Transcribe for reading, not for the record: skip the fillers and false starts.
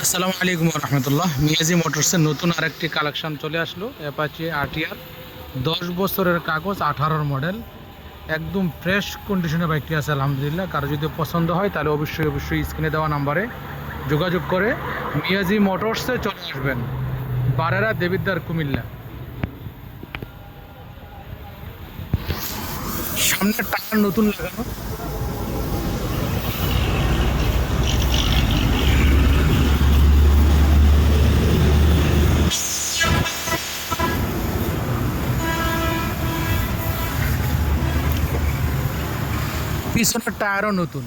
আসসালামু আলাইকুম রহমতুল্লাহ। মিয়াজি মোটরসের নতুন আরেকটি কালেকশন চলে আসলো, অ্যাপাচি আরটিআর। 10 বছরের কাগজ, 18 মডেল, একদম ফ্রেশ কন্ডিশনে বাইকটি আছে আলহামদুলিল্লাহ। কারো যদি পছন্দ হয় তাহলে অবশ্যই স্ক্রিনে দেওয়া নাম্বারে যোগাযোগ করে মিয়াজি মোটরসে চলে আসবেন, বারেরা দেবিদ্দার, কুমিল্লা। সামনে টায়ার নতুন লাগানো, পিছনের টায়ারও নতুন।